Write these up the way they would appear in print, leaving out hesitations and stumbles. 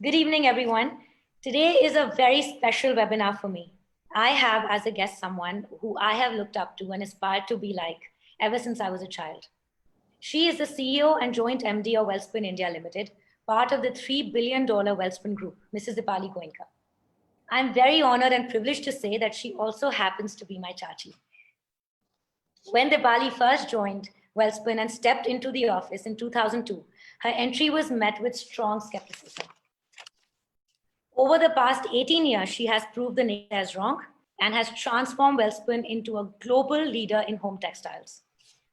Good evening, everyone. Today is a very special webinar for me. I have as a guest someone who I have looked up to and aspired to be like ever since I was a child. She is the CEO and joint MD of Wellspun India Limited, part of the $3 billion Wellspun Group, Mrs. Dipali Goenka. I'm very honored and privileged to say that she also happens to be my chachi. When Dipali first joined Wellspun and stepped into the office in 2002, her entry was met with strong skepticism. Over the past 18 years, she has proved the name as wrong and has transformed Wellspun into a global leader in home textiles.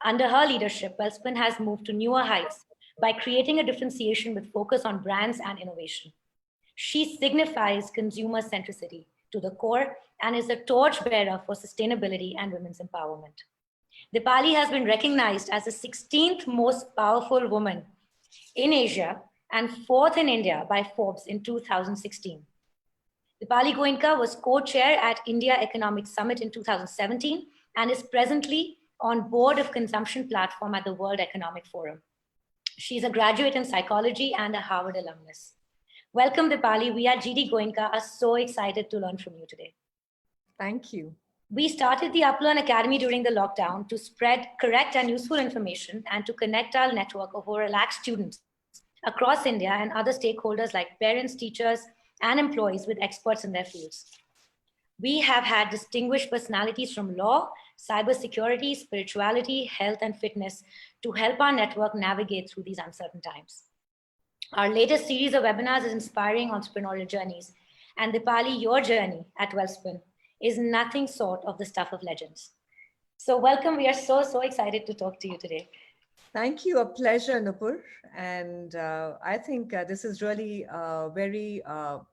Under her leadership, Wellspun has moved to newer heights by creating a differentiation with focus on brands and innovation. She signifies consumer centricity to the core and is a torchbearer for sustainability and women's empowerment. Dipali has been recognized as the 16th most powerful woman in Asia and 4th in India by Forbes in 2016. Dipali Goenka was co-chair at India Economic Summit in 2017 and is presently on board of consumption platform at the World Economic Forum. She's a graduate in psychology and a Harvard alumnus. Welcome, Dipali. We at GD Goenka are so excited to learn from you today. Thank you. We started the Uplearn Academy during the lockdown to spread correct and useful information and to connect our network of over 1 lakh students across India and other stakeholders like parents, teachers, and employees with experts in their fields. We have had distinguished personalities from law, cybersecurity, spirituality, health, and fitness to help our network navigate through these uncertain times. Our latest series of webinars is inspiring entrepreneurial journeys, and Dipali, your journey at Wellspun is nothing short of the stuff of legends. So welcome. We are so excited to talk to you today. Thank you. A pleasure, Nupur. And I think this is really very,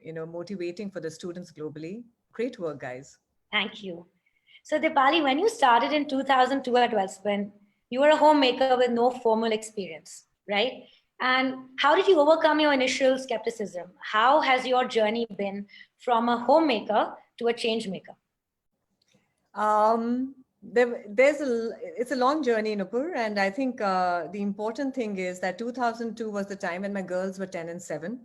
motivating for the students globally. Great work, guys. Thank you. So Dipali, when you started in 2002 at Wellspun, you were a homemaker with no formal experience, right? And how did you overcome your initial skepticism? How has your journey been from a homemaker to a change maker? It's a long journey, Nupur, and I think the important thing is that 2002 was the time when my girls were 10 and 7,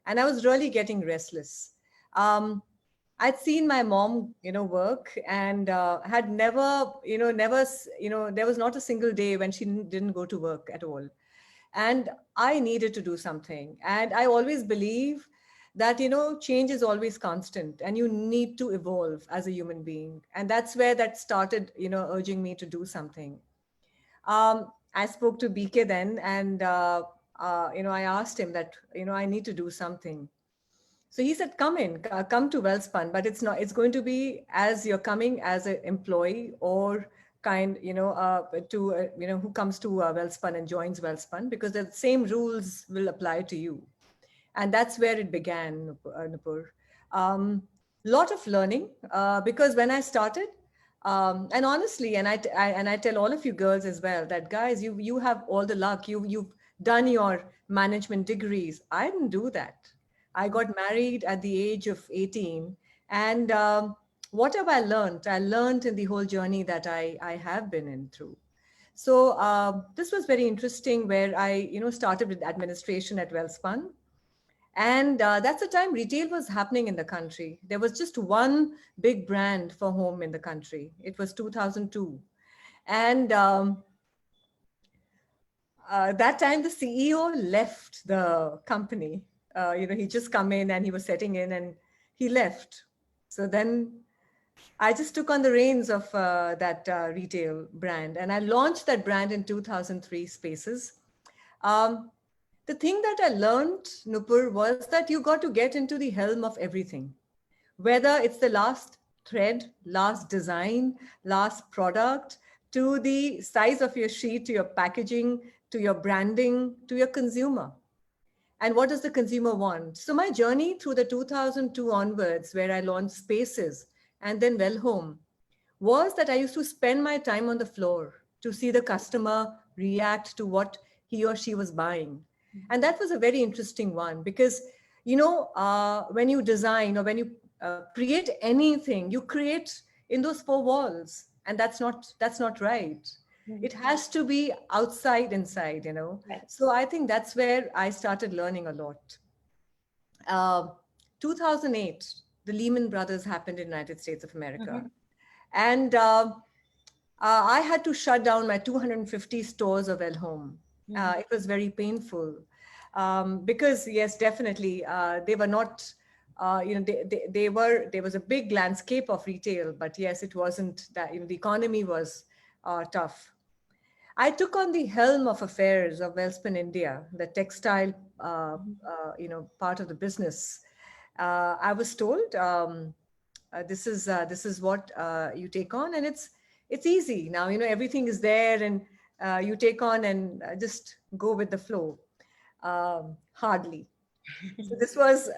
and I was really getting restless. I'd seen my mom, work, and had never, there was not a single day when she didn't go to work at all, and I needed to do something. And I always believe that change is always constant and you need to evolve as a human being, and that's where that started urging me to do something. I spoke to BK then, and I asked him that I need to do something. So he said, come to Wellspun, but it's going to be as you're coming as an employee or who comes to Wellspun and joins Wellspun, because the same rules will apply to you. And that's where it began, Nupur. Lot of learning, because when I started, and honestly, and I tell all of you girls as well that, guys, you have all the luck. You've done your management degrees. I didn't do that. I got married at the age of 18, and what have I learned? I learned in the whole journey that I have been in through. So this was very interesting, where I started with administration at Wellspun. And that's the time retail was happening in the country. There was just one big brand for home in the country. It was 2002. And that time the CEO left the company. He just come in and he was setting in and he left. So then I just took on the reins of that retail brand, and I launched that brand in 2003, Spaces. The thing that I learned, Nupur, was that you got to get into the helm of everything, whether it's the last thread, last design, last product, to the size of your sheet, to your packaging, to your branding, to your consumer. And what does the consumer want? So my journey through the 2002 onwards, where I launched Spaces and then Wellhome, was that I used to spend my time on the floor to see the customer react to what he or she was buying. And that was a very interesting one, because, when you design or when you create anything, you create in those four walls, and that's not right. It has to be outside, inside, Right. So I think that's where I started learning a lot. uh, 2008, the Lehman Brothers happened in the United States of America. Mhm. And I had to shut down my 250 stores of El Home. Mhm. It was very painful because, yes, definitely, they were not, there was a big landscape of retail, but yes, it wasn't that, the economy was tough. I took on the helm of affairs of Welspun India, the textile, part of the business. I was told this is what you take on, and it's easy now. Everything is there, and you take on and just go with the flow. Hardly. So this was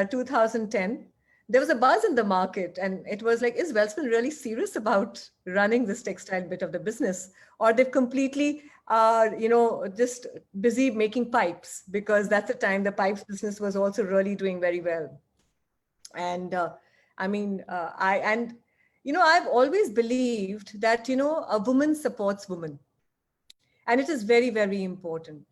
2010. There was a buzz in the market, and it was like, is Welspun really serious about running this textile bit of the business, or they've completely, just busy making pipes, because that's the time the pipes business was also really doing very well. And I mean, I've always believed that a woman supports woman, and it is very, very important.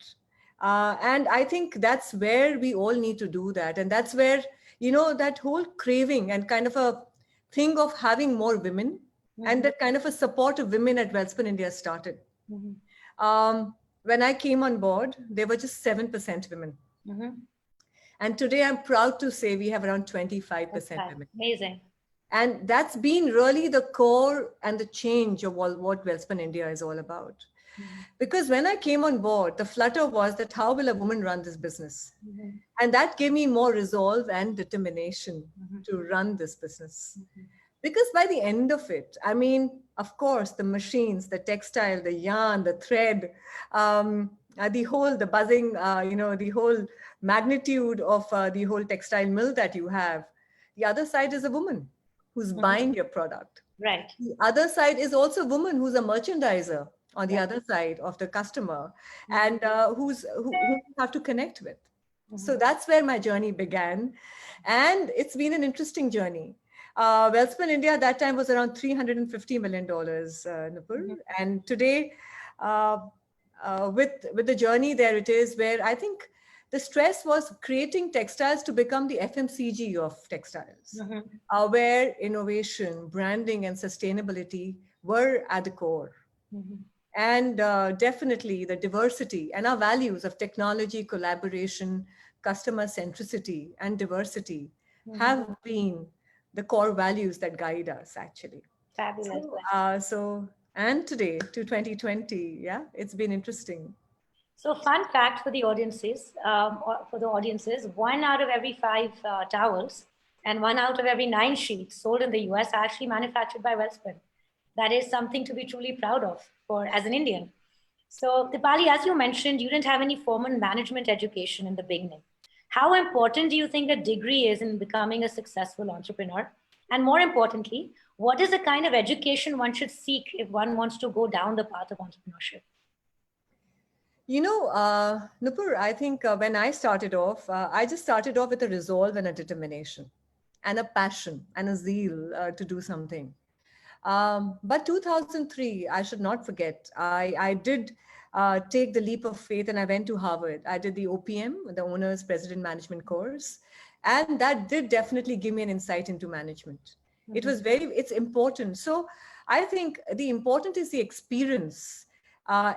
And I think that's where we all need to do that. And that's where, that whole craving and kind of a thing of having more women and Mhm. that kind of a support of women at Welspun India started. Mhm. When I came on board, there were just 7% women. Mhm. And today I'm proud to say we have around 25% Okay. women. Amazing. And that's been really the core and the change of what Welspun India is all about. Mhm. Because when I came on board, the flutter was that how will a woman run this business? Mhm. And that gave me more resolve and determination Mhm. to run this business. Mhm. Because by the end of it, I mean, of course, the machines, the textile, the yarn, the thread, the buzzing, the whole magnitude of the whole textile mill that you have. The other side is a woman who's Mhm. buying your product. Right. The other side is also a woman who's a merchandiser on the Right. other side of the customer, Mhm. and who you have to connect with. So Mhm. that's where my journey began, and it's been an interesting journey. Welspun India at that time was around $350 million, Nupur, Mhm. and today, uh, with the journey there it is, where I think the stress was creating textiles to become the FMCG of textiles, Mhm. where innovation, branding, and sustainability were at the core. Mhm. And definitely the diversity and our values of technology, collaboration, customer centricity, and diversity Mhm. have been the core values that guide us, actually. Fabulous. And today to 2020, yeah, it's been interesting. So, fun fact for the audiences, one out of every five towels and one out of every nine sheets sold in the US are actually manufactured by Wellspun. That is something to be truly proud of for as an Indian. So, Dipali, as you mentioned, you didn't have any formal management education in the beginning. How important do you think a degree is in becoming a successful entrepreneur? And more importantly, what is the kind of education one should seek if one wants to go down the path of entrepreneurship? Nupur, I think when I started off, I just started off with a resolve and a determination and a passion and a zeal to do something. But 2003, I should not forget, I did take the leap of faith and I went to Harvard. I did the OPM, the Owner's President Management course. And that did definitely give me an insight into management. Mhm. It's important. So I think the important is the experience.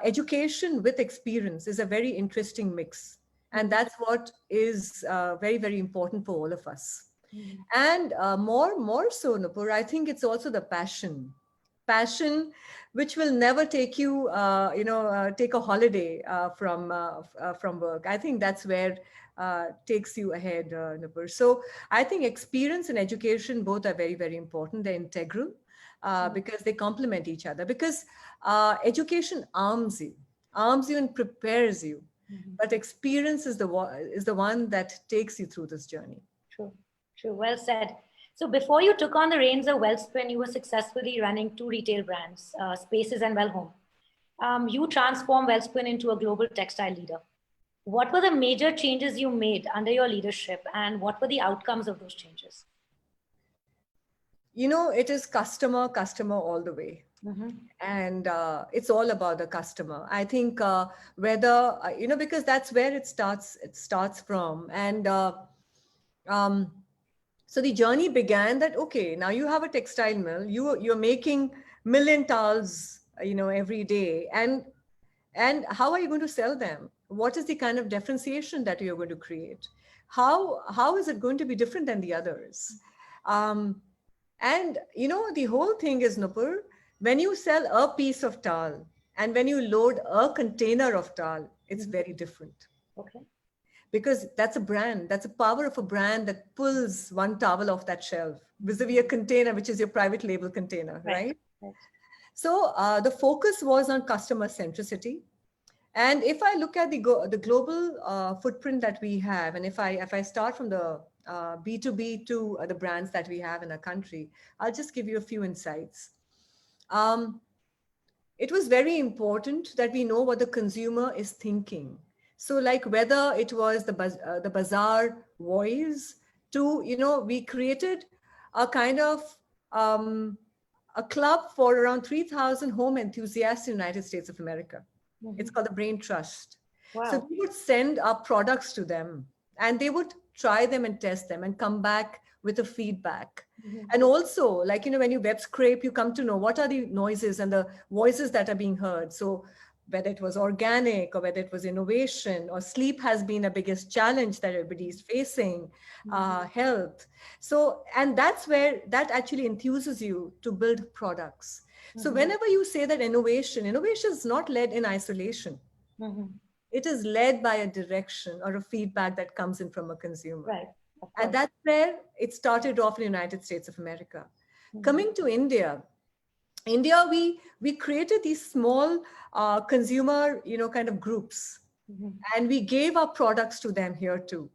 Education with experience is a very interesting mix. And Mhm. that's what is very, very important for all of us. Mhm. And more so, Nupur, I think it's also the passion which will never take you, take a holiday from work. I think that's where takes you ahead, Nupur. So I think experience and education both are very, very important. They're integral because they complement each other. Because education arms you and prepares you, Mhm. but experience is the one that takes you through this journey. True, true. Well said. So before you took on the reins of Wellspun, you were successfully running two retail brands, Spaces and Wellhome. You transformed Wellspun into a global textile leader. What were the major changes you made under your leadership, and what were the outcomes of those changes? It is customer all the way. Mm-hmm. And it's all about the customer. I think whether because that's where it starts from. And So the journey began that, okay, now you have a textile mill, you're making million towels, every day. And how are you going to sell them? What is the kind of differentiation that you're going to create? How is it going to be different than the others? And the whole thing is, Nupur, when you sell a piece of towel and when you load a container of towel, it's very different. Okay. Because that's a brand, that's a power of a brand that pulls one towel off that shelf vis-a-vis a container, which is your private label container, right? Right. So the focus was on customer centricity. And if I look at the global footprint that we have, and if I start from the B2B to the brands that we have in our country, I'll just give you a few insights. It was very important that we know what the consumer is thinking. So like whether it was the bazaar voice to, we created a kind of a club for around 3,000 home enthusiasts in the United States of America. It's called the Brain Trust. Wow. So we would send our products to them and they would try them and test them and come back with a feedback. And also, like, when you web scrape, you come to know what are the noises and the voices that are being heard. So whether it was organic or whether it was innovation or sleep has been the biggest challenge that everybody is facing, health. So, and that's where that actually enthuses you to build products. So whenever you say that innovation is not led in isolation. It is led by a direction or a feedback that comes in from a consumer. Right. And that's where it started off in the United States of America. Coming to India, we created these small consumer, kind of groups. And we gave our products to them here too.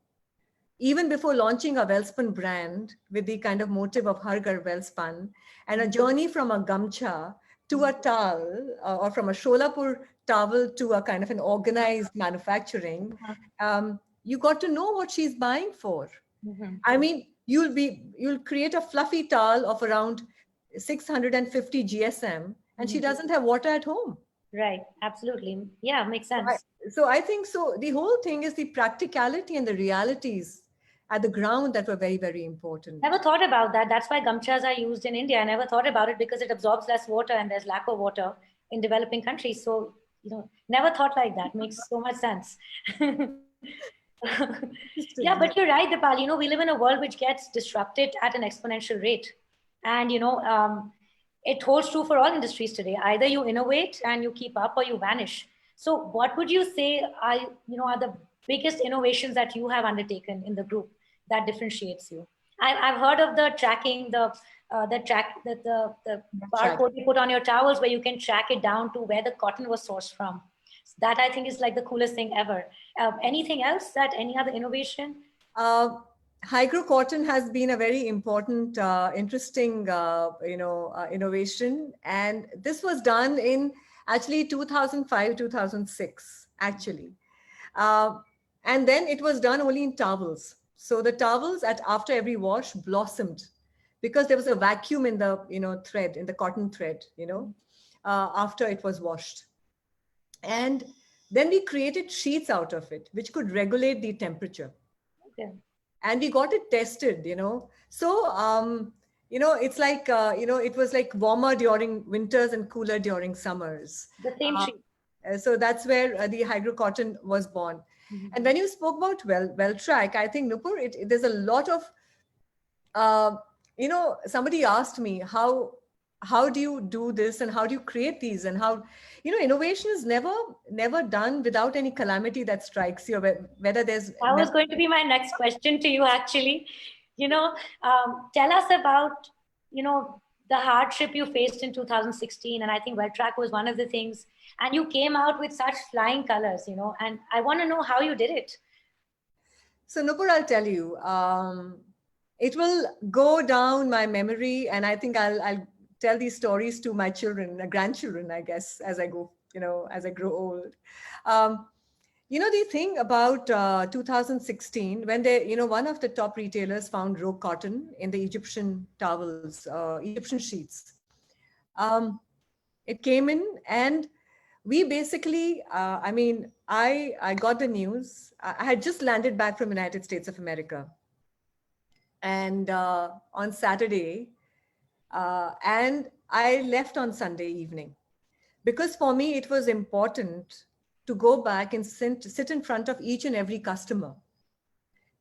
Even before launching a Wellspun brand with the kind of motive of Har Ghar Wellspun and a journey from a gamcha to a towel or from a Sholapur towel to a kind of an organized manufacturing, you got to know what she's buying for. I mean, you'll create a fluffy towel of around 650 GSM and she doesn't have water at home. Right. Absolutely. Yeah, makes sense. So I think so. The whole thing is the practicality and the realities at the ground that were very, very important. Never thought about that. That's why gamchas are used in India. I never thought about it because it absorbs less water and there's lack of water in developing countries. So, never thought like that. Makes so much sense. Yeah, but you're right, Dipali. We live in a world which gets disrupted at an exponential rate. And, it holds true for all industries today. Either you innovate and you keep up or you vanish. So what would you say are the biggest innovations that you have undertaken in the group that differentiates you? I've heard of the tracking, the barcode you put on your towels where you can track it down to where the cotton was sourced from. That I think is like the coolest thing ever. Anything else any other innovation? Hygro cotton has been a very important, interesting, innovation. And this was done in actually 2005, 2006, actually. And then it was done only in towels. So the towels after every wash blossomed because there was a vacuum in the, thread, in the cotton thread, after it was washed. And then we created sheets out of it, which could regulate the temperature. Okay. And we got it tested, So, it's like, it was like warmer during winters and cooler during summers. The same sheet. So that's where the Hygro cotton was born. And when you spoke about Welltrack, I think, Nupur, there's a lot of, somebody asked me, how do you do this and how do you create these and how, innovation is never done without any calamity that strikes you, whether there's... That was going to be my next question to you, actually. Tell us about, the hardship you faced in 2016. And I think Welltrack was one of the things, and you came out with such flying colors, and I want to know how you did it. So Nupur, I'll tell you, it will go down my memory, and I think I'll tell these stories to my children, grandchildren, I guess, as I go, as I grow old. The thing about 2016, when one of the top retailers found raw cotton in the Egyptian towels, Egyptian sheets. It came in and we basically, I got the news. I had just landed back from United States of America. and on Saturday, and I left on Sunday evening because for me it was important to go back and sit in front of each and every customer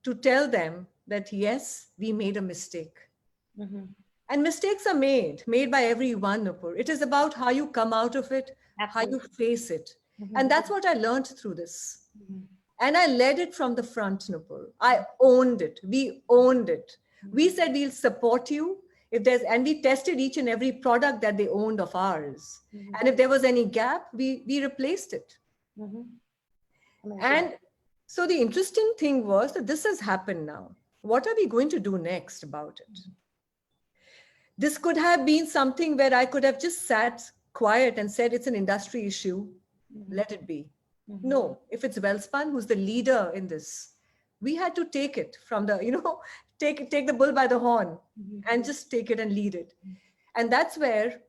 to tell them that yes, we made a mistake. Mm-hmm. And mistakes are made by everyone, Nupur. It is about how you come out of it, how you Absolutely. face it. Mm-hmm. And that's what I learned through this. Mm-hmm. And I led it from the front, Nupur. I owned it. We owned it. We said we'll support you if there's, and we tested each and every product that they owned of ours. Mm-hmm. And if there was any gap, we replaced it. Mm-hmm. Amazing. And so the interesting thing was that this has happened now. What are we going to do next about it? This could have been something where I could have just sat quiet and said it's an industry issue, let it be. No, if it's Welspun who's the leader in this, we had to take it from the, take the bull by the horn and just take it and lead it. And that's where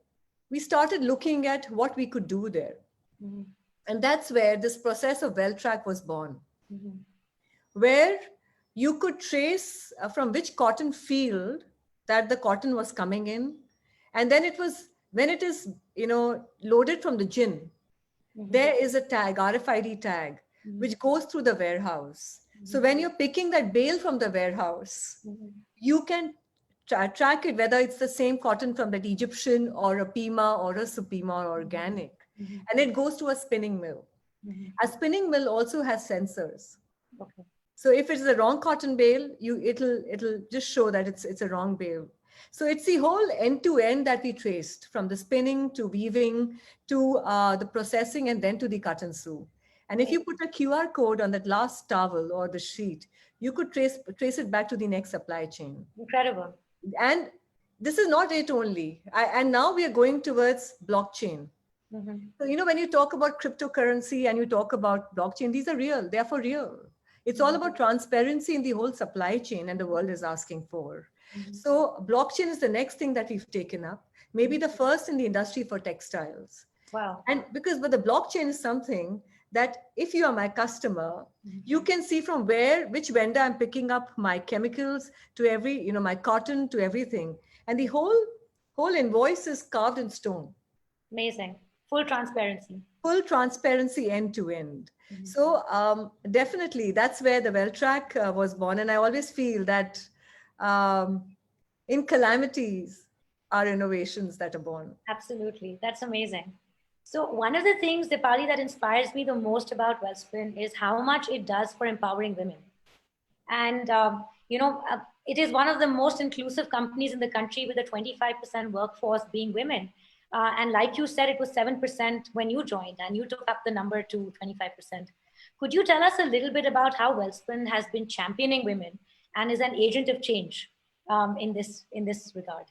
we started looking at what we could do there. Mm-hmm. And that's where this process of WellTrack was born, Mm-hmm. where you could trace from which cotton field that the cotton was coming in. And then it was, when it is, loaded from the gin, there is a tag, RFID tag, which goes through the warehouse. So when you're picking that bale from the warehouse, you can track it, whether it's the same cotton from that Egyptian or a Pima or a Supima or organic. And it goes to a spinning mill. A spinning mill also has sensors. Okay. So if it's the wrong cotton bale, it'll just show that it's a wrong bale. So it's the whole end to end that we traced, from the spinning to weaving to the processing and then to the cut and sew. And if you put a QR code on that last towel or the sheet, you could trace it back to the next supply chain. Incredible. And this is not it only. And now we are going towards blockchain. Mm-hmm. So, when you talk about cryptocurrency and you talk about blockchain, these are real. They are for real. It's all about transparency in the whole supply chain, and the world is asking for. So blockchain is the next thing that we've taken up, maybe the first in the industry for textiles. Wow. And but the blockchain is something that if you are my customer, you can see from which vendor I'm picking up my chemicals to every, my cotton to everything. And the whole invoice is carved in stone. Amazing. Full transparency. Full transparency end to end. So definitely that's where the WellTrack was born. And I always feel that in calamities are innovations that are born. Absolutely. That's amazing. So one of the things, Dipali, that inspires me the most about Welspun is how much it does for empowering women. And, it is one of the most inclusive companies in the country, with a 25% workforce being women. And like you said, it was 7% when you joined, and you took up the number to 25%. Could you tell us a little bit about how Welspun has been championing women and is an agent of change in this regard?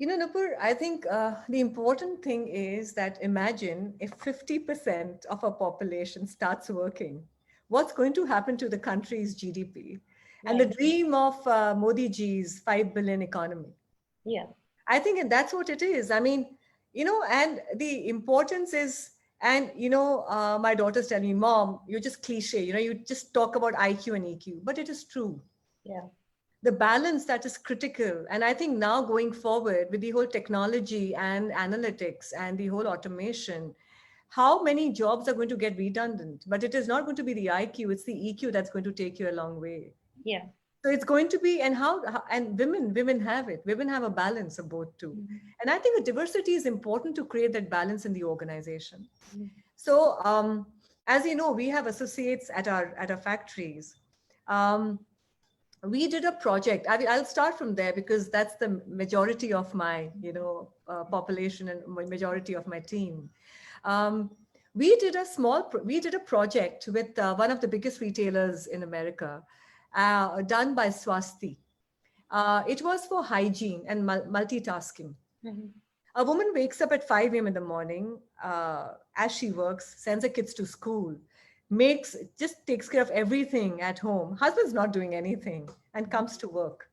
Nupur, I think the important thing is that imagine if 50% of our population starts working, what's going to happen to the country's GDP? And the dream of Modi ji's 5 billion economy. Yeah. I think that's what it is. I mean, and the importance is, and, my daughter's telling me, Mom, you're just cliche, you just talk about IQ and EQ, but it is true. Yeah. The balance that is critical. And I think now going forward with the whole technology and analytics and the whole automation, how many jobs are going to get redundant? But it is not going to be the IQ, it's the EQ that's going to take you a long way. Yeah. So it's going to be, and women have it. Women have a balance of both too. And I think the diversity is important to create that balance in the organization. So as you know, we have associates at our factories. We did a project. I'll start from there because that's the majority of my, population and majority of my team. We did a project with one of the biggest retailers in America, done by Swasti. It was for hygiene and multitasking. A woman wakes up at 5 a.m. in the morning as she works, sends her kids to school, just takes care of everything at home. Husband's not doing anything and comes to work,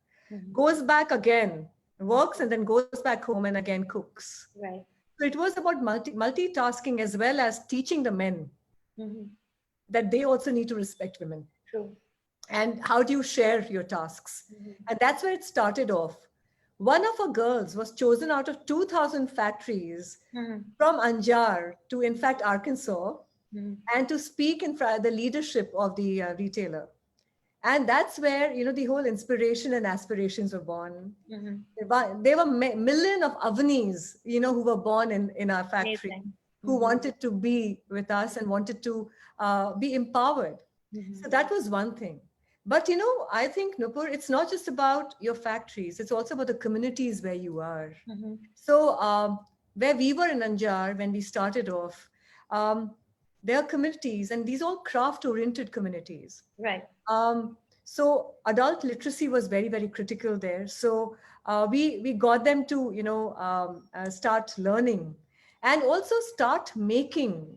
goes back again, works, and then goes back home and again cooks. Right. So it was about multitasking, as well as teaching the men that they also need to respect women. True. and how do you share your tasks? And that's where it started off. One of our girls was chosen out of 2,000 factories Mm-hmm. from Anjar to, in fact, Arkansas, Mm-hmm. and to speak in front of the leadership of the retailer. And that's where, the whole inspiration and aspirations were born. Mm-hmm. There were million of Avanis, who were born in our factory, Amazing. who Mm-hmm. wanted to be with us and wanted to be empowered. Mm-hmm. So that was one thing. But I think, Nupur, it's not just about your factories; it's also about the communities where you are. Mm-hmm. So where we were in Anjar when we started off, um, there are communities, and these all craft-oriented communities. Right. So adult literacy was very, very critical there. So we got them to start learning, and also start making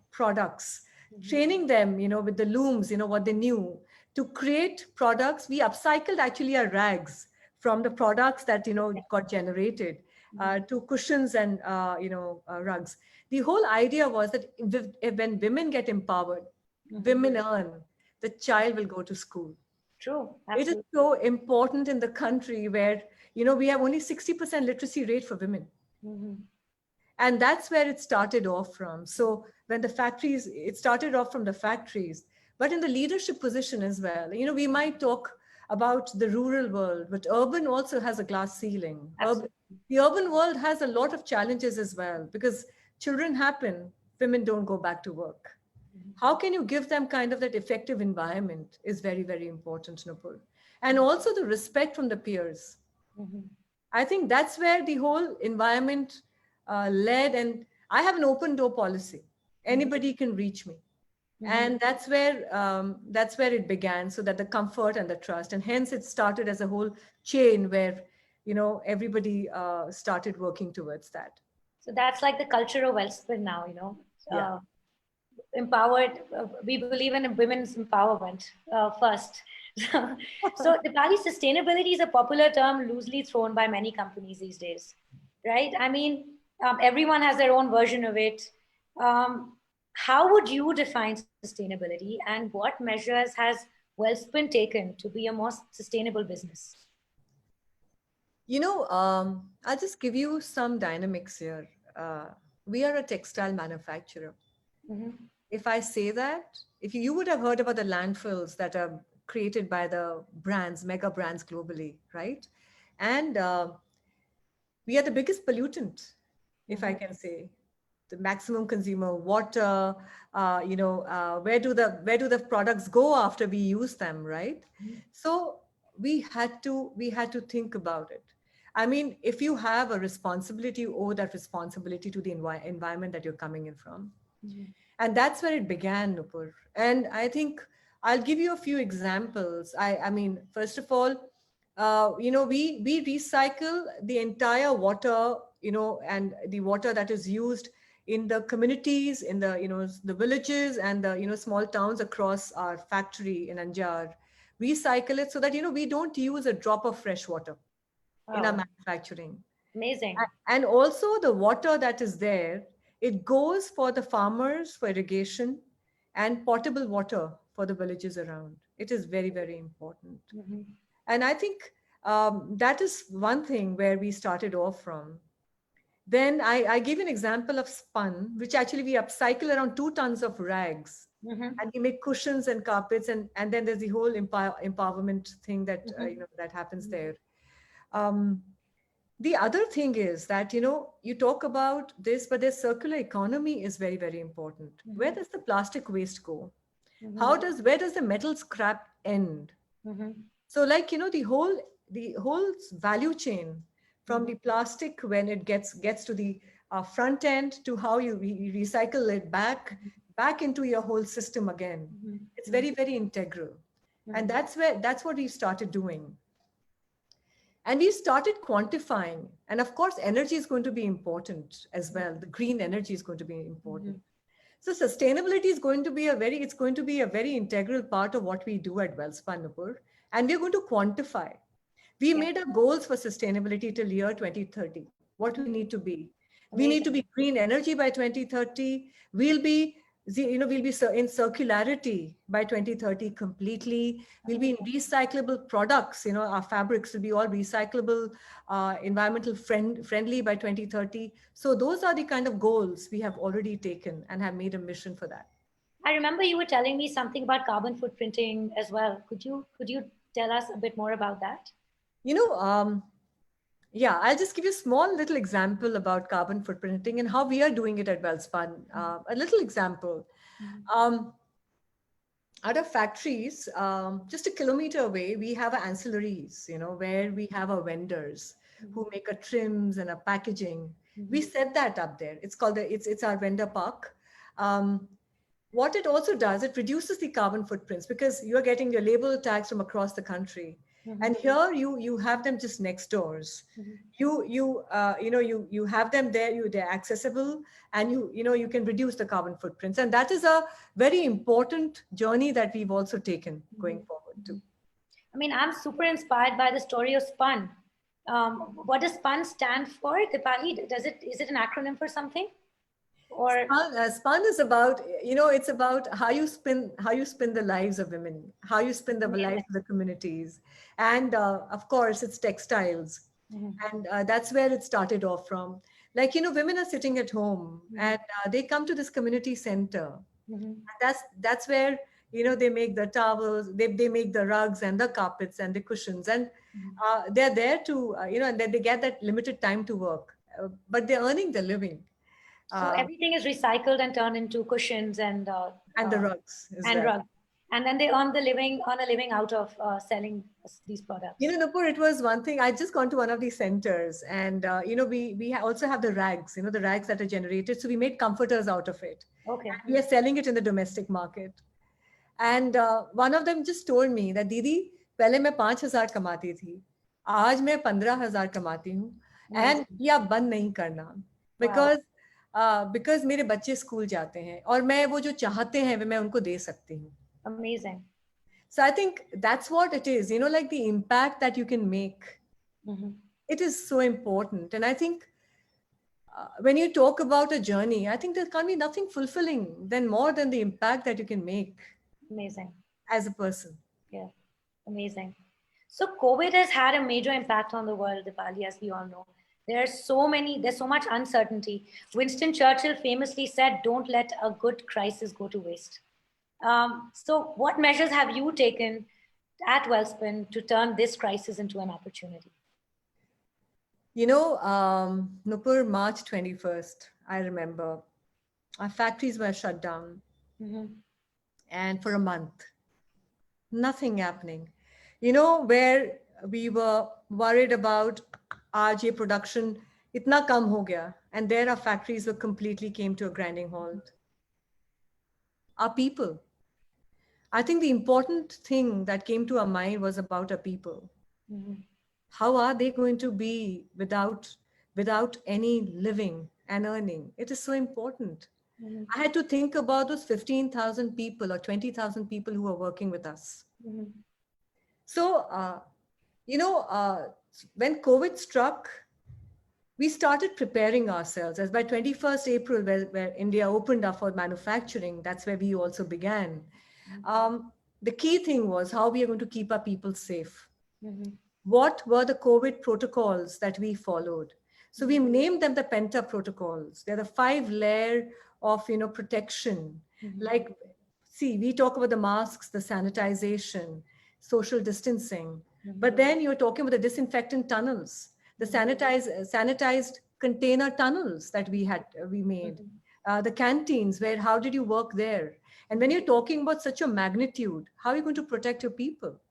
products, training them with the looms, what they knew, to create products. We upcycled actually our rags from the products that got generated to cushions and rugs. The whole idea was that when women get empowered, women earn, the child will go to school. True. It is Absolutely. so important in the country where we have only 60% literacy rate for women, Mm-hmm. and that's where it started off from. So when the factories, it started off from the factories, but in the leadership position as well. We might talk about the rural world, but urban also has a glass ceiling. Absolutely. The urban world has a lot of challenges as well, because children happen, women don't go back to work. How can you give them kind of that effective environment is very, very important, Nupur. And also the respect from the peers. Mm-hmm. I think that's where the whole environment led. And I have an open door policy. Anybody can reach me. Mm-hmm. And that's where it began, so that the comfort and the trust, and hence it started as a whole chain where everybody started working towards that. So that's like the culture of Wellspring now, Yeah. empowered. We believe in women's empowerment first. So, Dipali, sustainability is a popular term loosely thrown by many companies these days, right? I mean, everyone has their own version of it. Um, how would you define sustainability, and what measures has Wellspring taken to be a more sustainable business? I'll just give you some dynamics here. We are a textile manufacturer. Mm-hmm. If I say that, if you would have heard about the landfills that are created by the brands, mega brands globally, right? And we are the biggest pollutant, if I can say, the maximum consumer water. Where do the products go after we use them, right? So we had to think about it. I mean, if you have a responsibility, you owe that responsibility to the environment that you're coming in from. And that's where it began, Nupur. And I think I'll give you a few examples. I mean, first of all, we recycle the entire water, and the water that is used in the communities, in the the villages and the small towns across our factory in Anjar. Recycle it so that we don't use a drop of fresh water in our Wow, manufacturing. amazing. And also the water that is there, it goes for the farmers for irrigation and potable water for the villages around. It is very, very important. Mhm. And I think that is one thing where we started off from. Then I gave an example of spun, which actually we upcycle around 2 tons of rags. Mhm. And we make cushions and carpets, and then there's the whole empowerment thing that Mhm. that happens there. Um, the other thing is that you talk about this, but the circular economy is very, very important. Where Mhm. does the plastic waste go? Mhm. Where does the metal scrap end? Mhm. So, like the whole value chain, from Mhm. the plastic when it gets to the front end, to how you recycle it back into your whole system again. Mhm. It's Mhm. very, very integral. And Mhm. that's what we started doing. And we started quantifying. And of course, energy is going to be important as well. The green energy is going to be important. Mhm. So sustainability is going to be it's going to be a very integral part of what we do at Welspun Nupur. And we're going to quantify. We Yeah, made our goals for sustainability till year 2030, what we need to be. We need to amazing. be green energy by 2030. We'll be we'll be in circularity by 2030 completely. We'll be in recyclable products. Our fabrics will be all recyclable, environmental friendly by 2030. So those are the kind of goals we have already taken and have made a mission for that. I remember you were telling me something about carbon footprinting as well. Could you tell us a bit more about that? Yeah, I'll just give you a small little example about carbon footprinting and how we are doing it at Welspun. A little example. Um, Out of factories, just a kilometer away, we have ancillaries, where we have our vendors who make a trims and a packaging. We set that up there. It's called it's our vendor park. Um, what it also does, it reduces the carbon footprints because you are getting your label tags from across the country. And here you have them just next doors. You have them there. They're accessible, and you can reduce the carbon footprints. And that is a very important journey that we've also taken going forward too. I mean, I'm super inspired by the story of SPUN. What does SPUN stand for, Dipali? Is it an acronym for something? Or Spun is about, it's about how you spin the lives of women, how you spin the lives of the communities. And of course, it's textiles. And that's where it started off from. Like, women are sitting at home and they come to this community center. And that's where, they make the towels, they make the rugs and the carpets and the cushions. And they're there to, and then they get that limited time to work, but they're earning their living. So everything is recycled and turned into cushions and the rugs and rugs, and then they earn a living out of selling these products. Nupur, it was one thing. I just gone to one of these centers, and we also have the rags. The rags that are generated. So we made comforters out of it. Okay. And we are selling it in the domestic market. And one of them just told me that, Didi, पहले मैं 5,000 कमाती थी, आज मैं 15,000 कमाती हूँ, and ये आप बंद नहीं करना, because मेरे बच्चे स्कूल जाते हैं और मैं वो जो चाहते हैं मैं उनको दे सकती हूँ. Amazing. So I think that's what it is, like the impact that you can make. It is so important. And I think when you talk about a journey, I think there can't be nothing fulfilling more than the impact that you can make. Amazing. As a person. Yeah, amazing. So COVID has had a major impact on the world, Dipali, as we all know. There's so much uncertainty. Winston Churchill famously said, "Don't let a good crisis go to waste." So what measures have you taken at Welspun to turn this crisis into an opportunity? Nupur, March 21st, I remember, our factories were shut down. And for a month, nothing happening. Where we were worried about RJ production, itna kam ho gaya, and there our factories were completely came to a grinding halt. Our people. I think the important thing that came to our mind was about our people. How are they going to be without any living and earning? It is so important. I had to think about those 15,000 people or 20,000 people who are working with us. So, when COVID struck, we started preparing ourselves. As by 21st April, where India opened up for manufacturing, that's where we also began. The key thing was how we are going to keep our people safe. What were the COVID protocols that we followed? So we named them the Penta protocols. They're the 5-layer of protection. Like, see, we talk about the masks, the sanitization, social distancing, but then you're talking about the disinfectant tunnels, the sanitized container tunnels that we made, the canteens, how did you work there? And when you're talking about such a magnitude, how are you going to protect your people?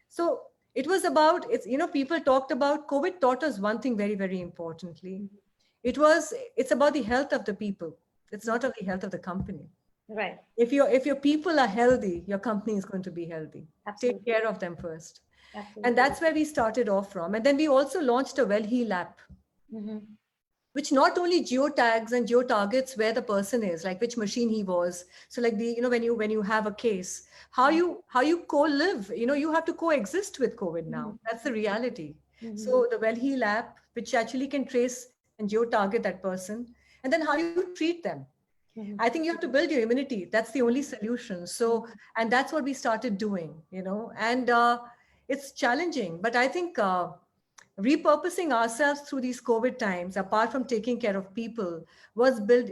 So it was about, people talked about, COVID taught us one thing very, very importantly. It's about the health of the people. It's not of the health of the company. Right. If your people are healthy, your company is going to be healthy. Absolutely. Take care of them first. Absolutely. And that's where we started off from. And then we also launched a WellHeal app, which not only geotags and geotargets where the person is, like which machine he was. So like when you have a case, how you co-live, you have to coexist with COVID now. That's the reality. So the WellHeal app, which actually can trace and geotarget that person, and then how you treat them. Mhm. I think you have to build your immunity. That's the only solution. So, and that's what we started doing, and it's challenging, but I think repurposing ourselves through these COVID times, apart from taking care of people, was build,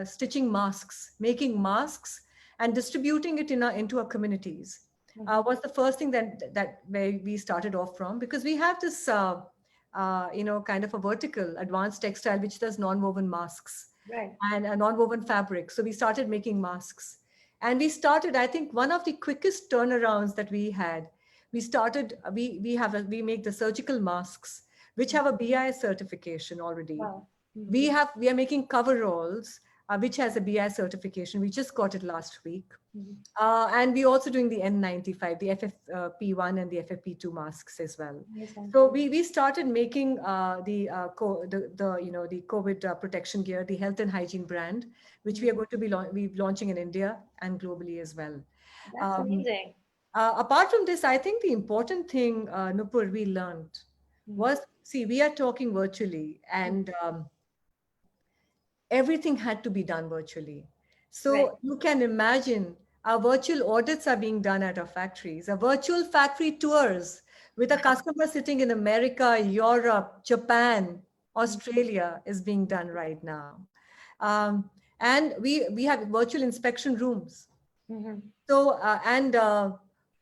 stitching masks, making masks and distributing it into our communities. Was the first thing that where we started off from, because we have this, kind of a vertical advanced textile, which does non-woven masks Right. and a non-woven fabric. So we started making masks. And we started, I think one of the quickest turnarounds that we had, we started, we make the surgical masks, which have a BIS certification already. Wow. We are making coveralls, which has a BIS certification. We just got it last week. And we're also doing the N95, the FFP1 and the FFP2 masks as well. Amazing. So we started making the COVID protection gear, the health and hygiene brand, which we are going to be launching in India and globally as well. That's amazing. Apart from this, I think the important thing, Nupur, we learned was, see, we are talking virtually, and everything had to be done virtually. So Right. you can imagine our virtual audits are being done at our factories, our virtual factory tours with a customer sitting in America, Europe, Japan, Australia is being done right now. And we have virtual inspection rooms. Mhm. So,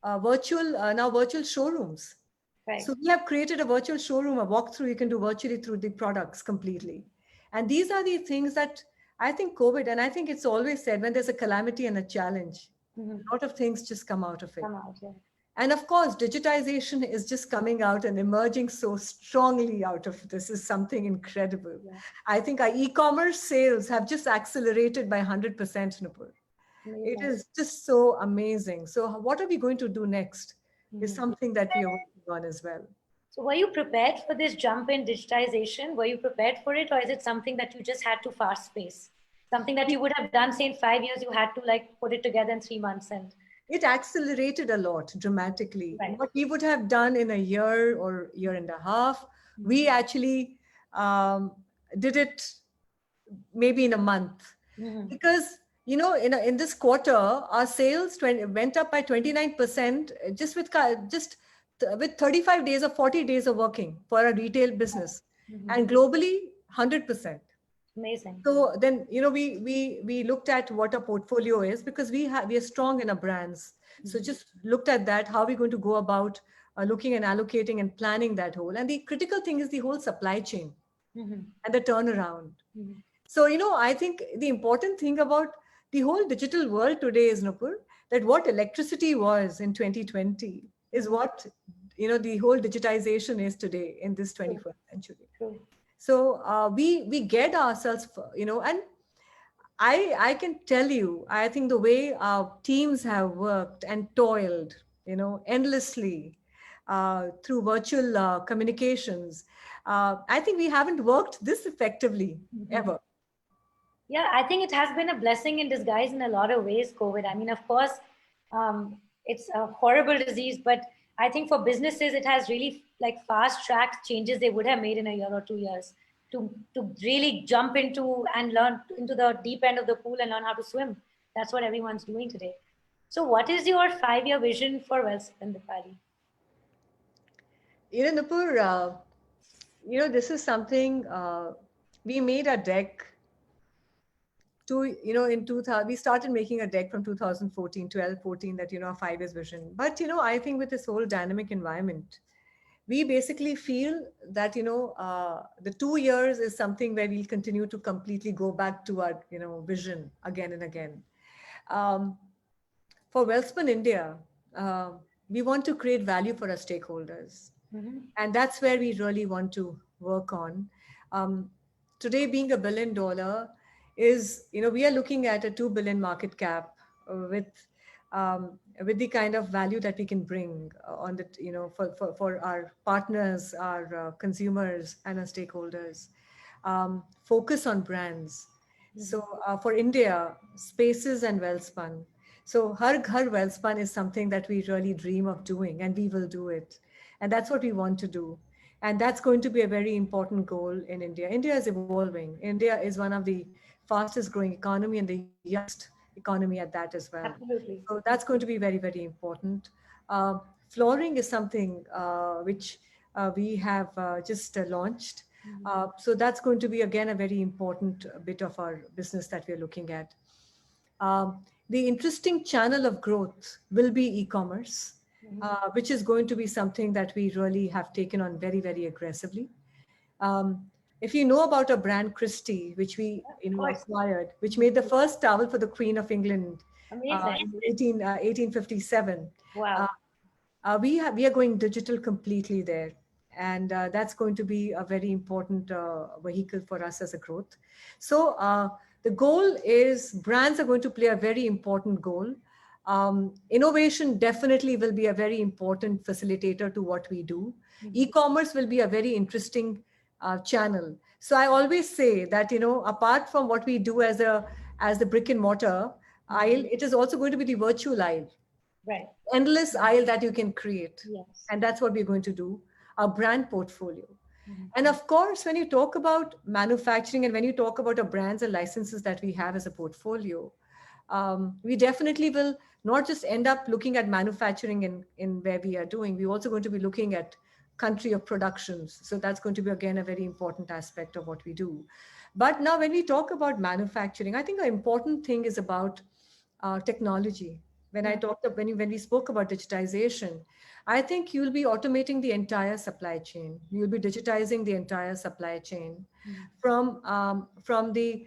virtual showrooms. Right. So we have created a virtual showroom, a walkthrough you can do virtually through the products completely. And these are the things that I think COVID, and I think it's always said when there's a calamity and a challenge, a lot of things just come out of it. Come out. Yeah. And of course, digitization is just coming out and emerging so strongly out of this is something incredible. Yeah. I think our e-commerce sales have just accelerated by 100%, Nupur. It Amazing. is just so amazing. So what are we going to do next is something that we are working on as well. So were you prepared for this jump in digitization? Were you prepared for it, or is it something that you just had to fast pace? Something that you would have done, say, in 5 years, you had to like put it together in 3 months and It accelerated a lot dramatically. Right. What we would have done in a year or year and a half, we actually did it maybe in a month. Because in this quarter, our sales went up by 29% just with 35 days or 40 days of working for a retail business, and globally 100%. amazing. So then, we looked at what our portfolio is, because we are strong in our brands. So just looked at that, how we're going to go about looking and allocating and planning that whole. And the critical thing is the whole supply chain and the turnaround. So, I think the important thing about the whole digital world today is, Nupur, that what electricity was in 2020 is what, the whole digitization is today in this 21st century. True. So we get ourselves, and I can tell you, I think the way our teams have worked and toiled, endlessly through virtual communications, I think we haven't worked this effectively ever. Yeah, I think it has been a blessing in disguise in a lot of ways, COVID. I mean, of course, it's a horrible disease, but I think for businesses, it has really like fast tracked changes they would have made in a year or 2 years to really jump into and learn into the deep end of the pool and learn how to swim. That's what everyone's doing today. So what is your 5-year vision for Welspun, Dipali? Nupur, this is something we made a deck in 2000. We started making a deck from 2014, 12, 14, that, a 5 years vision. But, I think with this whole dynamic environment, we basically feel that, the 2 years is something where we'll continue to completely go back to our, vision again and again. For Welspun India, we want to create value for our stakeholders. And that's where we really want to work on. Today, being $1 billion is, we are looking at a 2 billion market cap with the kind of value that we can bring on the, for our partners, our consumers and our stakeholders. Focus on brands. So for India, Spaces and Welspun. So Har Ghar Welspun is something that we really dream of doing, and we will do it. And that's what we want to do. And that's going to be a very important goal in India. India is evolving. India is one of the fastest growing economy and the youngest economy at that as well. Absolutely. So that's going to be very, very important. Uh, Flooring is something which we have just launched. So that's going to be, again, a very important bit of our business that we're looking at. The interesting channel of growth will be e-commerce, which is going to be something that we really have taken on very, very aggressively. Um, if you know about a brand Christie, which we Of course. acquired, which made the first towel for the Queen of England Amazing. in 1857, uh, Wow. we are going digital completely there. And that's going to be a very important vehicle for us as a growth. So the goal is brands are going to play a very important role. Innovation definitely will be a very important facilitator to what we do. E-commerce will be a very interesting channel. So I always say that, apart from what we do as the brick and mortar aisle, it is also going to be the virtual aisle, Right. endless aisle that you can create. Yes. And that's what we're going to do, our brand portfolio. And of course, when you talk about manufacturing and when you talk about the brands and licenses that we have as a portfolio, we definitely will not just end up looking at manufacturing in where we are doing. We're also going to be looking at country of productions. So that's going to be, again, a very important aspect of what we do. But now when we talk about manufacturing, I think an important thing is about technology. When we spoke about digitization, I think you'll be automating the entire supply chain. You'll be digitizing the entire supply chain from the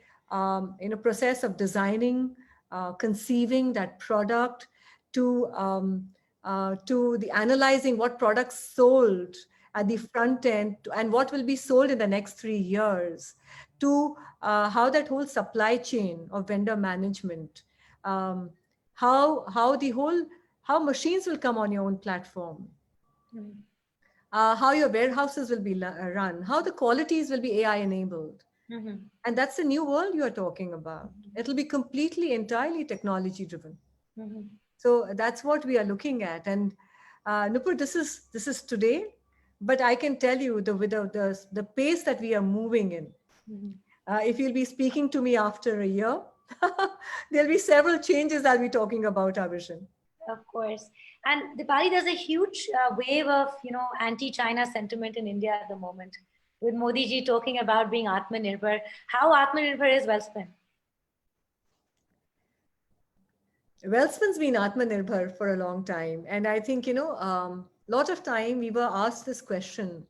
process of designing, conceiving that product to the analyzing what products sold at the front end and what will be sold in the next 3 years, to how that whole supply chain of vendor management, um, how machines will come on your own platform, how your warehouses will be run, how the qualities will be AI enabled. And that's the new world you are talking about. It'll be completely, entirely technology driven. So that's what we are looking at. And Nupur, this is today, but I can tell you the pace that we are moving in. If you'll be speaking to me after a year, there'll be several changes I'll be talking about our vision. Of course. And Dipali, there's a huge wave of, anti-China sentiment in India at the moment, with Modi ji talking about being Atmanirbhar. How Atmanirbhar is Welspun? Welspun's been Atmanirbhar for a long time. And I think, lot of time we were asked this question,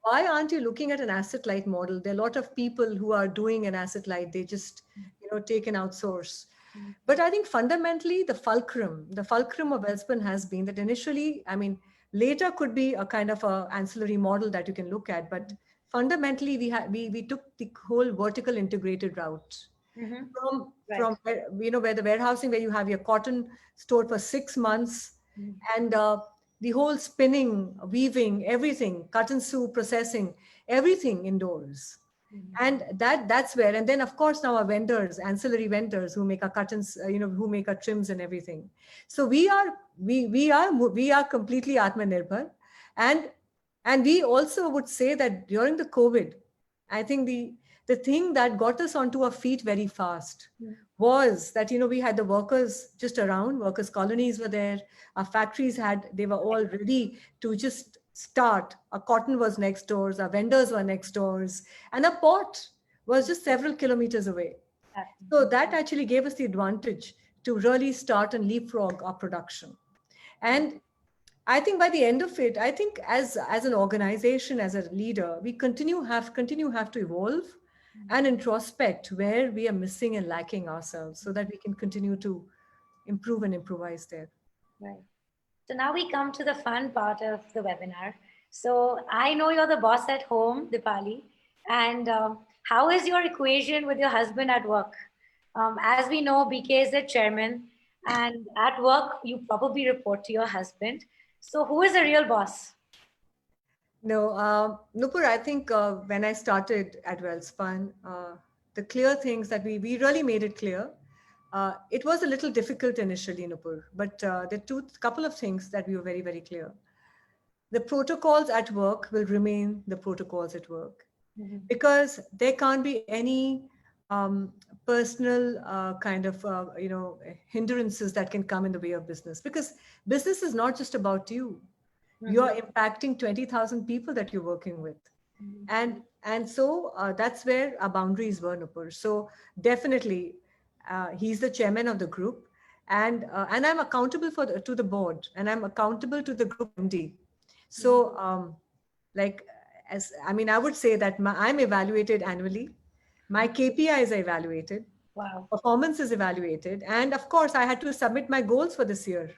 why aren't you looking at an asset light model? There are a lot of people who are doing an asset light. They just, take an outsource. But I think fundamentally the fulcrum of Welspun has been that initially, later could be a kind of a ancillary model that you can look at, but fundamentally we took the whole vertical integrated route. From where the warehousing, where you have your cotton stored for 6 months, and the whole spinning, weaving, everything, cut and sew, processing, everything indoors. And that's where, and then of course now our vendors, ancillary vendors who make our curtains, who make our trims and everything. So we are completely Atmanirbhar. And we also would say that during the COVID, I think the thing that got us onto our feet very fast was that, we had the workers just around, workers' colonies were there, our factories they were all ready to just start. Our cotton was next doors, our vendors were next doors, and a port was just several kilometers away. So that actually gave us the advantage to really start and leapfrog our production. And I think by the end of it, I think as an organization, as a leader, we have to evolve and introspect where we are missing and lacking ourselves so that we can continue to improve and improvise there. Right. So now we come to the fun part of the webinar. So I know you're the boss at home, Dipali, and how is your equation with your husband at work? As we know, BK is the chairman, and at work, you probably report to your husband. So who is the real boss? No, Nupur, I think when I started at Welspun, the clear things that we really made it clear. It was a little difficult initially, Nupur, but the couple of things that we were very, very clear. The protocols at work will remain the protocols at work, because there can't be any um, personal kind of hindrances that can come in the way of business, because business is not just about you. You are impacting 20,000 people that you're working with, and so that's where our boundaries were, Nupur. So definitely, he's the chairman of the group, and I'm accountable to the board, and I'm accountable to the group MD. So like, as I mean, I would say that I'm evaluated annually. My KPIs are evaluated, Wow. performance is evaluated, and of course I had to submit my goals for this year,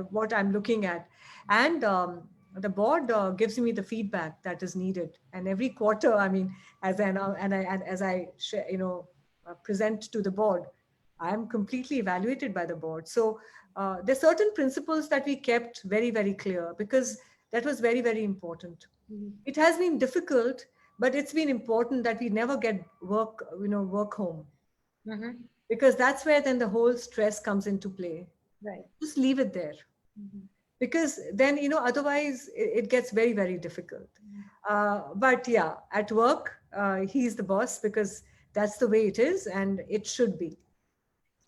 what I'm looking at, and the board gives me the feedback that is needed. And every quarter, I mean, as I present to the board, I am completely evaluated by the board. So there's certain principles that we kept very, very clear, because that was very, very important. It has been difficult, but it's been important that we never get work home, Mm-hmm. because that's where then the whole stress comes into play. Right. Just leave it there, because then, otherwise it gets very, very difficult. But yeah, at work, he's the boss, because that's the way it is and it should be.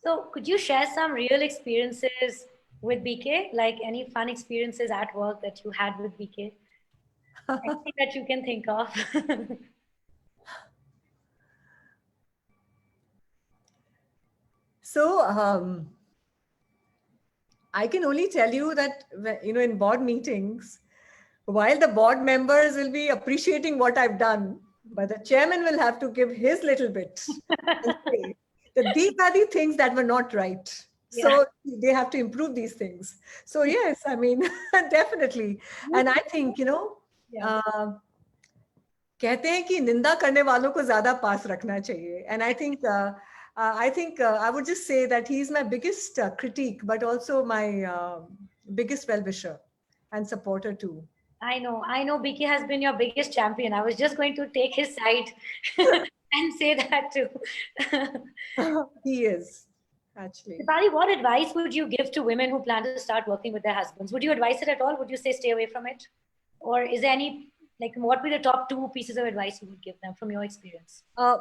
So, could you share some real experiences with BK? Like any fun experiences at work that you had with BK? Anything that you can think of? So I can only tell you that, in board meetings, while the board members will be appreciating what I've done, but the chairman will have to give his little bit and say that these are the things that were not right. Yeah. So they have to improve these things. So yes, I mean, definitely. And I think, Yeah. uh, कहते हैं कि निंदा करने वालों को ज्यादा पास रखना चाहिए. And I think I would just say that he's my biggest critique, but also my biggest well-wisher and supporter too. I know BK has been your biggest champion. I was just going to take his side and say that too. He is, actually. Dipali, what advice would you give to women who plan to start working with their husbands? Would you advise it at all? Would you say stay away from it? Or is there any, like, what would be the top two pieces of advice you would give them from your experience? Uh,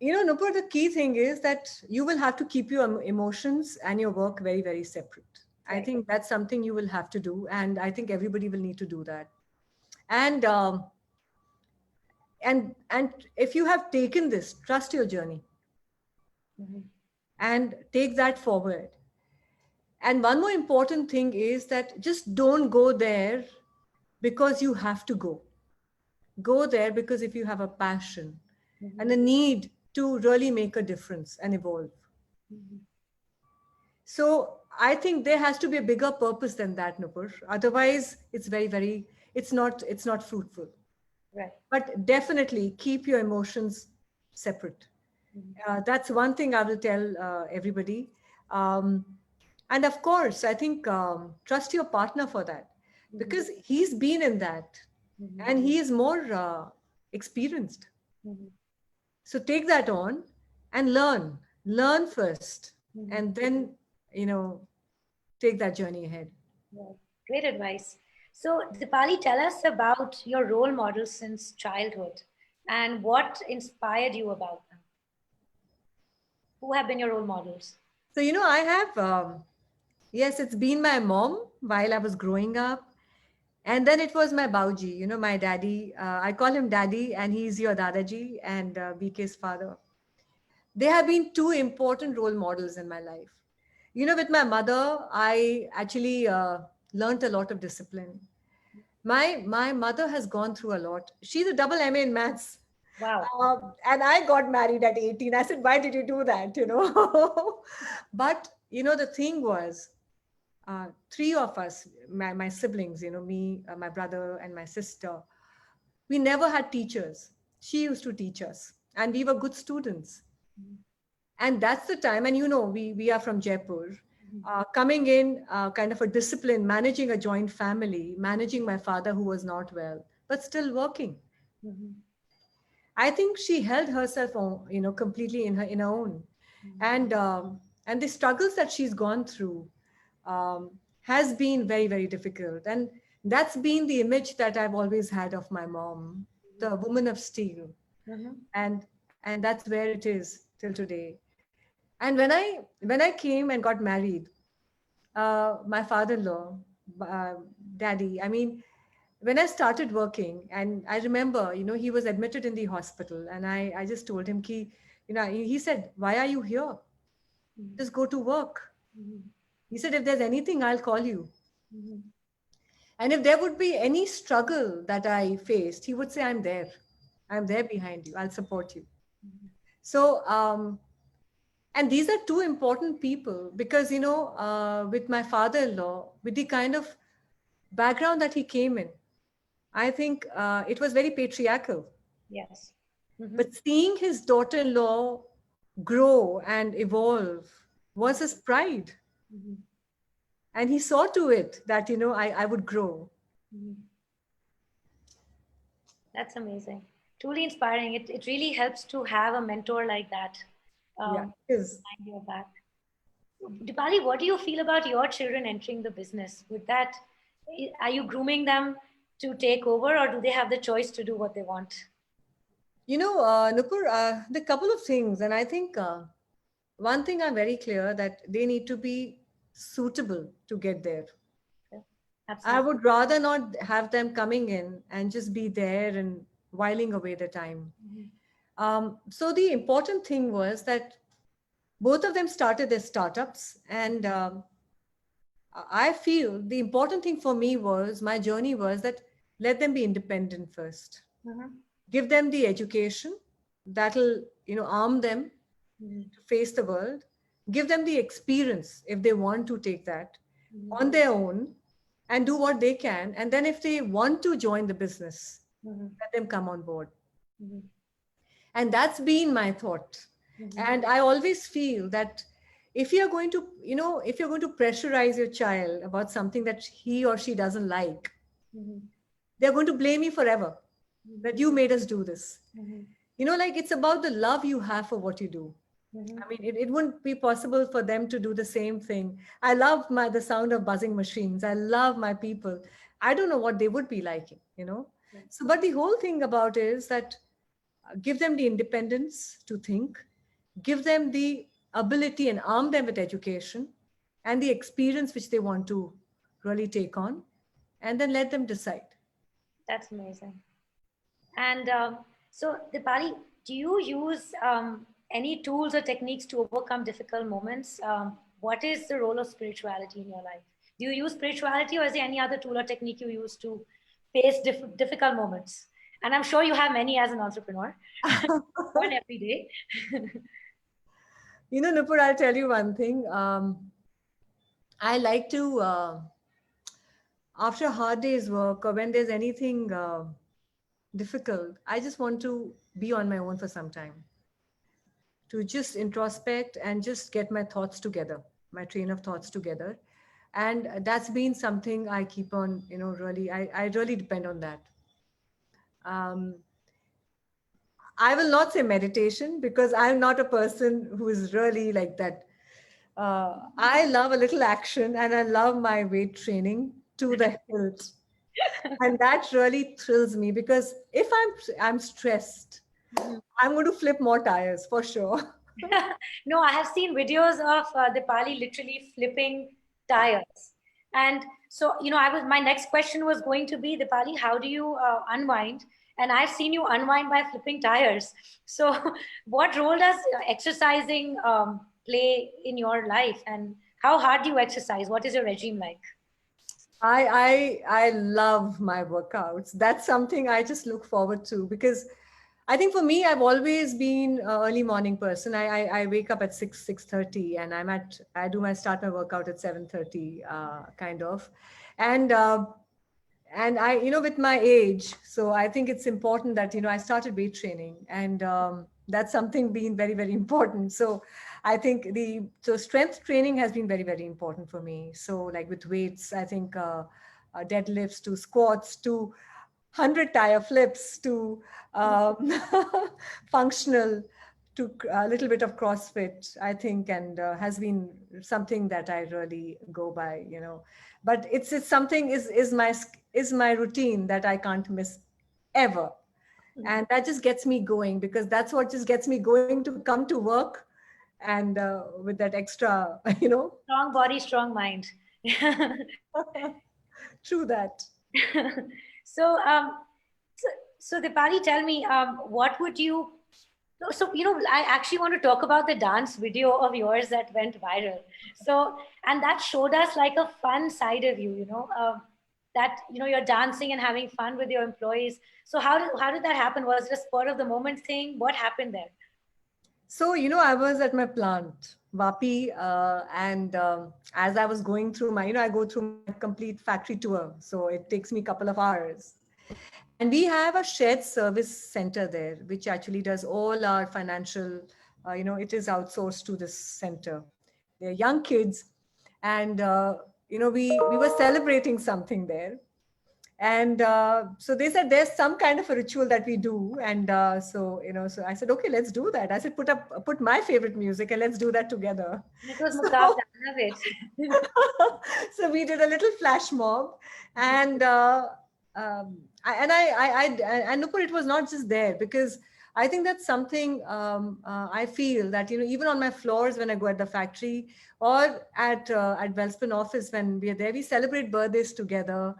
Nupur, the key thing is that you will have to keep your emotions and your work very, very separate. I Right. think that's something you will have to do, and I think everybody will need to do that. And and if you have taken this, trust your journey and take that forward. And one more important thing is that just don't go there because you have to go. Go there because if you have a passion and a need to really make a difference and evolve. So I think there has to be a bigger purpose than that, Nupur. Otherwise, it's very, very, it's not fruitful. Right. But definitely keep your emotions separate. That's one thing I will tell everybody. Um, and of course, I think trust your partner for that, because he's been in that and he is more experienced. So take that on and learn first, and then, take that journey ahead. Right. Great advice. So, Dipali, tell us about your role models since childhood and what inspired you about them. Who have been your role models? So, I have, yes, it's been my mom while I was growing up. And then it was my Bauji, my daddy. I call him daddy, and he's your Dadaji and BK's father. They have been two important role models in my life. With my mother, I actually learned a lot of discipline. My mother has gone through a lot. She's a double MA in maths. Wow. And I got married at 18. I said, why did you do that? But, the thing was, three of us, my siblings, me, my brother, and my sister, we never had teachers. She used to teach us, and we were good students. And that's the time, and we are from Jaipur, coming in, kind of a discipline, managing a joint family, managing my father who was not well, but still working. I think she held herself on, completely in her own, and the struggles that she's gone through has been very, very difficult. And that's been the image that I've always had of my mom, the woman of steel. And And that's where it is till today. And when I came and got married, my father-in-law, uh, daddy, I mean, when I started working, and I remember, he was admitted in the hospital, and I just told him, he said, "Why are you here? Mhm. Just go to work." Mhm. He said, "If there's anything, I'll call you. Mhm. And if there would be any struggle that I faced, he would say, I'm there. I'm there behind you. I'll support you." Mhm. So, and these are two important people because, with my father-in-law, with the kind of background that he came in, I think it was very patriarchal. Yes. Mhm. But seeing his daughter-in-law grow and evolve was his pride. Mhm. And he saw to it that, I would grow. Mhm. That's amazing. Truly inspiring. It really helps to have a mentor like that Yeah, um, it is. behind your back. Dipali, what do you feel about your children entering the business? With that, are you grooming them to take over, or do they have the choice to do what they want? Nupur, the couple of things, and I think one thing I'm very clear that they need to be suitable to get there. Okay. I Absolutely. would rather not have them coming in and just be there and whiling away the time. Mhm. So the important thing was that both of them started their startups, and I feel the important thing for me was my journey was that let them be independent first. Mhm. Give them the education that'll arm them Mhm. to face the world. Give them the experience if they want to take that Mhm. on their own and do what they can. And then if they want to join the business, Mhm. let them come on board. Mhm. And that's been my thought. Mhm. And I always feel that if you're going to if you're going to pressurize your child about something that he or she doesn't like, Mhm. they're going to blame you forever that Mhm. you made us do this. Mhm. Like it's about the love you have for what you do. Mhm. I mean, it wouldn't be possible for them to do the same thing. I love the sound of buzzing machines. I love my people. I don't know what they would be liking. So, but the whole thing about is that give them the independence to think, give them the ability and arm them with education and the experience which they want to really take on, and then let them decide. That's amazing. And so, Dipali, do you use any tools or techniques to overcome difficult moments? What is the role of spirituality in your life? Do you use spirituality, or is there any other tool or technique you use to face difficult moments? And I'm sure you have many as an entrepreneur, one every day. Nupur, I'll tell you one thing. I like to, after a hard day's work or when there's anything difficult, I just want to be on my own for some time to just introspect and just get my thoughts together, my train of thoughts together. And that's been something I keep on, really, I really depend on that. Um, I will not say meditation because I'm not a person who is really like that. I love a little action and I love my weight training to the hilt. And that really thrills me because if I'm stressed, I'm going to flip more tires for sure. No, I have seen videos of Dipali literally flipping tires. And so, my next question was going to be, Dipali, how do you unwind? And I've seen you unwind by flipping tires. So, what role does exercising play in your life? And how hard do you exercise? What is your regime like? I love my workouts. That's something I just look forward to because I think for me, I've always been an early morning person. I wake up at 6:30, and I do my start my workout at 7:30, kind of, and and I with my age, so I think it's important that I started weight training, and that's something being very very important. So I think the strength training has been very very important for me. So like with weights, I think deadlifts to squats to 100 tire flips to um, functional to a little bit of CrossFit, I think, and has been something that I really go by. But it's something is my routine that I can't miss ever. And that just gets me going, because that's what just gets me going to come to work, and with that extra, Strong body, strong mind. true that. so, so Dipali, tell me, what would you? So, I actually want to talk about the dance video of yours that went viral. So, and that showed us like a fun side of you, that you're dancing and having fun with your employees. So, how did that happen? Was it a spur of the moment thing? What happened there? So, I was at my plant, Vapi, and as I was going through my, I go through my complete factory tour. So it takes me a couple of hours. And we have a shared service center there, which actually does all our financial, it is outsourced to this center. They're young kids. And, we were celebrating something there. And so they said there's some kind of a ritual that we do. And so I said, okay, let's do that. I said, put my favorite music and let's do that together. It was So, Muqab, I love it. so we did a little flash mob, and and Nupur, it was not just there, because I think that's something I feel that even on my floors when I go at the factory, or at Welspun office when we are there, we celebrate birthdays together.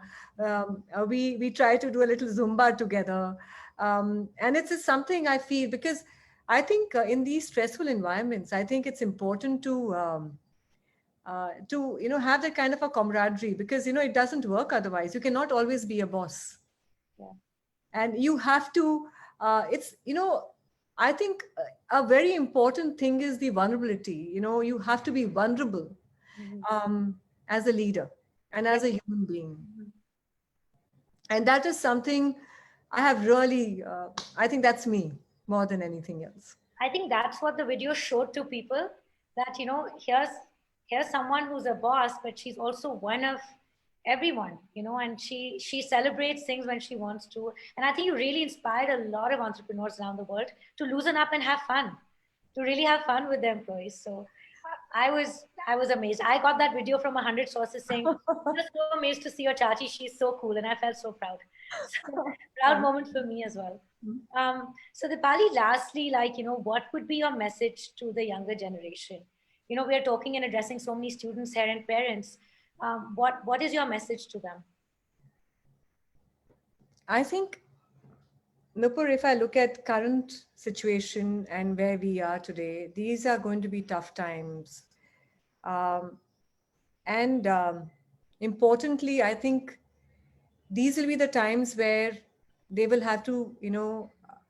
We try to do a little Zumba together, and it's just something I feel, because I think in these stressful environments, I think it's important to have that kind of a camaraderie, because it doesn't work otherwise. You cannot always be a boss, Yeah. and you have to it's I think a very important thing is the vulnerability. You have to be vulnerable, Mhm. as a leader and Yeah. as a human being, Mhm. and that is something I have really I think that's me more than anything else. I think that's what the video showed to people, that here's someone who's a boss, but she's also one of everyone, and she celebrates things when she wants to. And I think you really inspired a lot of entrepreneurs around the world to loosen up and have fun, to really have fun with their employees. So I was amazed. I got that video from 100 sources saying, "Just so amazed to see your Chachi. She's so cool," and I felt so proud. So proud Thank moment for me as well. you. So Dipali, lastly, what would be your message to the younger generation? We are talking and addressing so many students here and parents. What is your message to them? I think, Nupur, if I look at current situation and where we are today, these are going to be tough times. Um, and importantly, I think these will be the times where they will have to, a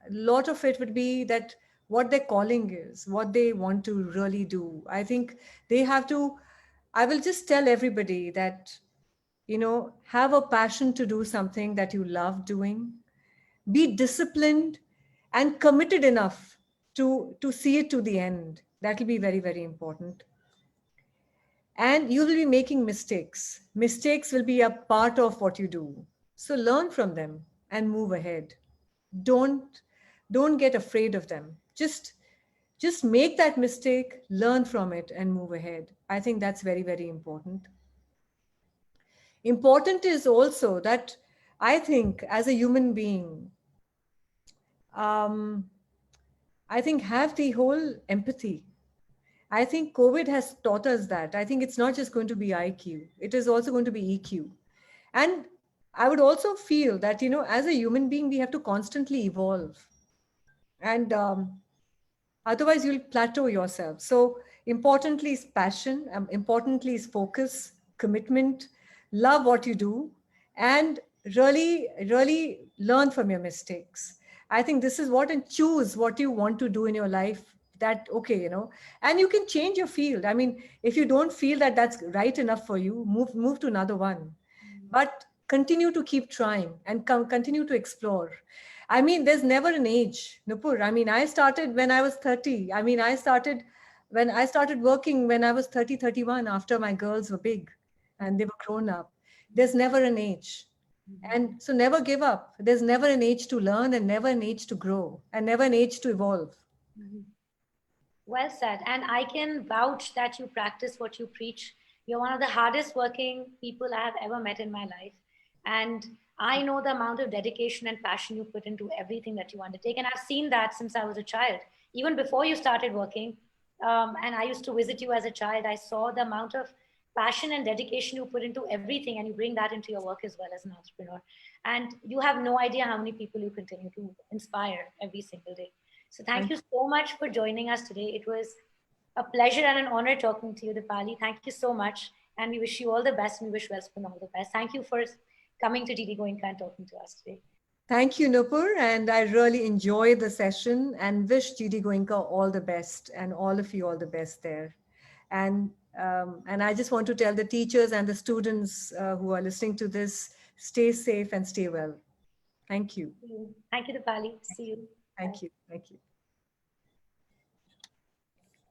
lot of it would be that what their calling is, what they want to really do. I think they have to, I will just tell everybody that, have a passion to do something that you love doing, be disciplined and committed enough to see it to the end. That will be very, very important. And you will be making mistakes will be a part of what you do, so learn from them and move ahead. Don't don't get afraid of them. Just make that mistake, learn from it, and move ahead. I think that's very, very important. Important is also that, I think, as a human being, um, I think, have the whole empathy. I think COVID has taught us that. I think it's not just going to be IQ, it is also going to be EQ. And I would also feel that, as a human being, we have to constantly evolve. And otherwise, you'll plateau yourself. So, importantly is passion, importantly is focus, commitment, love what you do, and really, really learn from your mistakes. I think this is what, and choose what you want to do in your life. That, okay, and you can change your field. I mean, if you don't feel that that's right enough for you, move to another one, but continue to keep trying and continue to explore. I mean, there's never an age, Nupur. I mean, I started when I was 30. I mean, I started working when I was 30, 31, after my girls were big and they were grown up. There's never an age. And so never give up. There's never an age to learn, and never an age to grow, and never an age to evolve. Mhm. Well said. And I can vouch that you practice what you preach. You're one of the hardest working people I have ever met in my life. And I know the amount of dedication and passion you put into everything that you undertake. And I've seen that since I was a child, even before you started working. And I used to visit you as a child. I saw the amount of passion and dedication you put into everything, and you bring that into your work as well as an entrepreneur. And you have no idea how many people you continue to inspire every single day. So thank you so much for joining us today. It was a pleasure and an honor talking to you, Dipali. Thank you so much. And we wish you all the best. And we wish Wellspun all the best. Thank you for coming to GD Goenka and talking to us today. Thank you, Nupur. And I really enjoyed the session and wish GD Goenka all the best and all of you all the best there. And I just want to tell the teachers and the students who are listening to this, stay safe and stay well. Thank you. Thank you, Dipali. See you. Thank you. Thank you.